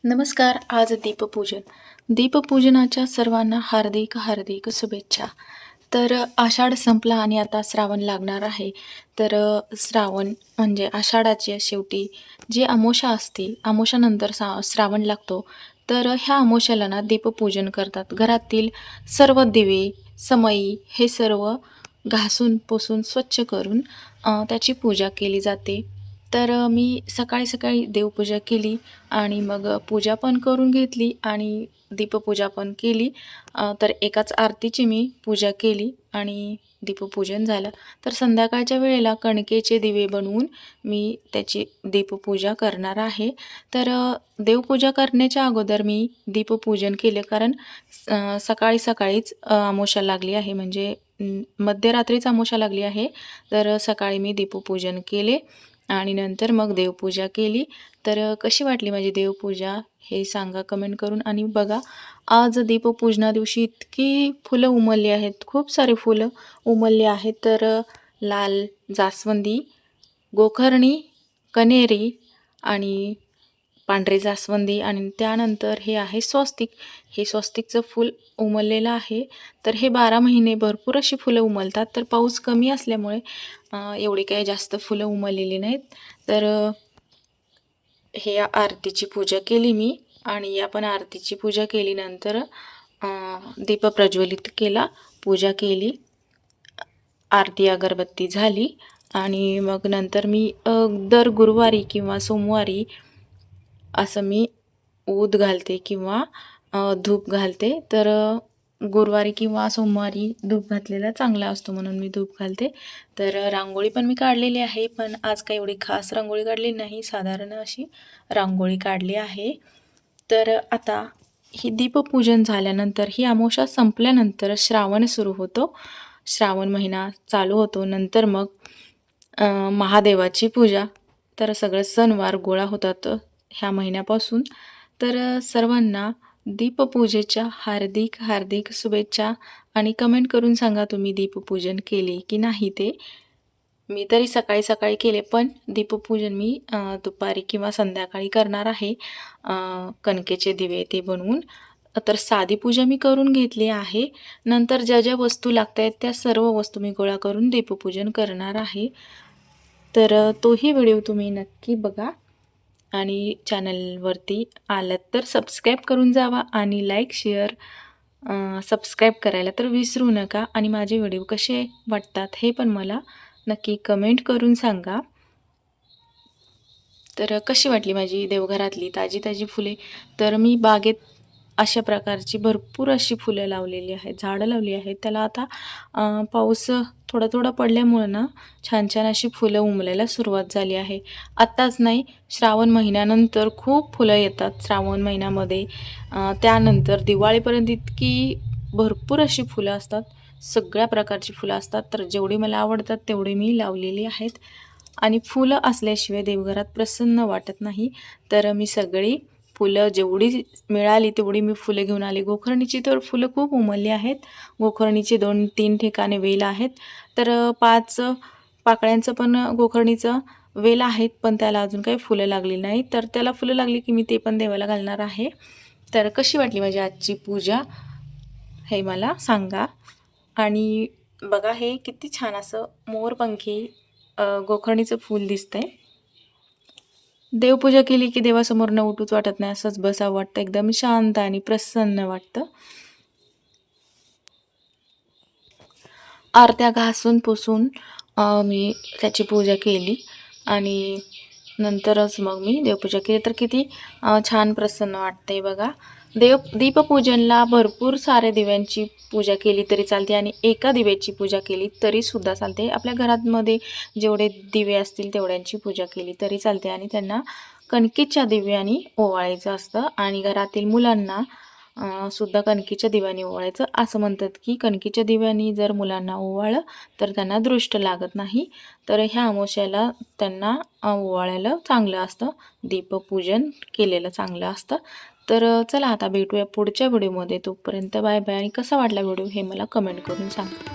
नमस्कार. आज दीपपूजन. दीपपूजनाच्या सर्वांना हार्दिक हार्दिक शुभेच्छा. तर आषाढ संपला आणि आता श्रावण लागणार आहे. तर श्रावण म्हणजे आषाढाच्या शेवटी जी अमावास्या असते, अमावास्यानंतर श्रावण लागतो. तर ह्या अमावास्येला ना दीपपूजन करतात. घरातील सर्व दिवे, समई हे सर्व घासून, पुसून, स्वच्छ करून त्याची पूजा केली जाते. तर मी सकाळी-सकाळी देवपूजा केली आणि मग पूजा पण करून घेतली आणि दीपपूजा पण केली. तर एकाच आरतीची मी पूजा केली आणि दीपपूजन झालं. तर संध्याकाळच्या वेळेला कणकेचे दिवे बनवून मी त्याची दीपपूजा करणार आहे. तर देवपूजा करण्याच्या अगोदर मी दीपपूजन केले कारण सकाळी-सकाळीच अमावास्या लागली आहे म्हणजे मध्यरात्रीच अमावास्या लागली आहे. तर सकाळी मी दीपपूजन केले आणि नंतर मग देवपूजा केली. तर कशी वाटली माझी देवपूजा हे सांगा कमेंट करून. आणि बघा आज दीपपूजना दिवशी इतकी फुलं उमलली आहेत, खूप सारे फुलं उमलली आहेत. तर लाल जास्वंदी, गोकर्णी, कण्हेरी आणि पांढरे जास्वंदी आणि त्यानंतर हे आहे स्वस्तिक. हे स्वस्तिकचं फूल उमललेलं आहे. तर हे 12 महिने भरपूर अशी फुलं उमलतात. तर पाऊस कमी असल्यामुळे एवढी काही जास्त फुलं उमललेली नाहीत. तर हे आरतीची पूजा केली मी आणि या पण आरतीची पूजा केली. नंतर दीप प्रज्वलित केला, पूजा केली, आरती अगरबत्ती झाली आणि मग नंतर मी दर गुरुवारी किंवा सोमवारी असं मी ऊद घालते किंवा धूप घालते. तर गुरुवारी किंवा सोमवारी धूप घातलेला चांगला असतो म्हणून मी धूप घालते. तर रांगोळी पण मी काढलेली आहे, पण आज काही एवढी खास रांगोळी काढली नाही, साधारण अशी रांगोळी काढली आहे. तर आता ही दीपपूजन झाल्यानंतर ही अमावास्या संपल्यानंतर श्रावण सुरू होतो. श्रावण महिना चालू होतो. नंतर मग महादेवाची पूजा. तर सगळे सणवार गोळा होतात ह्या महिन्यापासून. तर सर्वांना दीपपूजेच्या हार्दिक हार्दिक शुभेच्छा आणि कमेंट करून सांगा तुम्ही दीपपूजन केले की नाही ते. मी तरी सकाळी-सकाळी केले, पण दीपपूजन मी दुपारी किंवा संध्याकाळी करणार आहे. कणकेचे दिवे ते बनवून. तर साधी पूजा मी करून घेतली आहे. नंतर ज्या ज्या वस्तू लागत आहेत त्या सर्व वस्तू मी गोळा करून दीपपूजन करणार आहे. तर तोही व्हिडिओ तुम्ही नक्की बघा आणि चॅनलवरती आलात तर सबस्क्राईब करून जावा आणि लाईक, शेअर, सबस्क्राईब करायला तर विसरू नका. आणि माझे व्हिडिओ कसे वाटतात हे पण मला नक्की कमेंट करून सांगा. तर कशी वाटली माझी देवघरातली ताजी ताजी फुले. तर मी बागेत अशा प्रकारची भरपूर अशी फुलं लावलेली आहेत, झाडं लावली आहेत. त्याला आता पाऊस थोडा थोडा पडल्यामुळं ना छान छान अशी फुलं उमलायला सुरुवात झाली आहे. आत्ताच नाही, श्रावण महिन्यानंतर खूप फुलं येतात श्रावण महिन्यामध्ये. त्यानंतर दिवाळीपर्यंत इतकी भरपूर अशी फुलं असतात, सगळ्या प्रकारची फुलं असतात. तर जेवढी मला आवडतात तेवढी मी लावलेली आहेत. आणि फुलं असल्याशिवाय देवघरात प्रसन्न वाटत नाही. तर मी सगळी फुलं जेवढी मिळाली तेवढी मी फुलं घेऊन आले. गोकर्णीची तर फुलं खूप उमलली आहेत. गोकर्णीचे 2-3 ठिकाणी वेल आहेत. तर 5 पाकळ्यांचं पण गोकर्णीचं वेल आहेत, पण त्याला अजून काही फुलं लागली नाही. तर त्याला फुलं लागली की मी ते पण देवाला घालणार आहे. तर कशी वाटली माझी आजची पूजा हे मला सांगा. आणि बघा हे किती छान असं मोरपंखी गोकर्णीचं फूल दिसतंय. देवपूजा केली की देवासमोर न उठूच वाटत नाही, असंच बसावं वाटतं. एकदम शांत आणि प्रसन्न वाटतं. आरत्या घासून पुसून मी त्याची पूजा केली आणि नंतरच मग मी देवपूजा केली. तर किती छान प्रसन्न वाटतंय बघा. दीपपूजनला भरपूर सारे दिव्यांची पूजा केली तरी चालते आणि एका दिव्याची पूजा केली तरीसुद्धा चालते. आपल्या घरामध्ये जेवढे दिवे असतील तेवढ्यांची पूजा केली तरी चालते आणि त्यांना कणकेच्या दिव्याने ओवाळायचं असतं. आणि घरातील मुलांना सुद्धा कणकेच्या दिव्याने ओवाळायचं. असं म्हणतात की कणकेच्या दिव्याने जर मुलांना ओवाळलं तर त्यांना दृष्ट लागत नाही. तर ह्या अमावास्येला त्यांना ओवाळायला चांगलं असतं, दीपपूजन केलेलं चांगलं असतं. तर चला आता भेटूया पुढच्या व्हिडिओमध्ये. तोपर्यंत बाय बाय. आणि कसा वाटला व्हिडिओ हे मला कमेंट करून सांगा.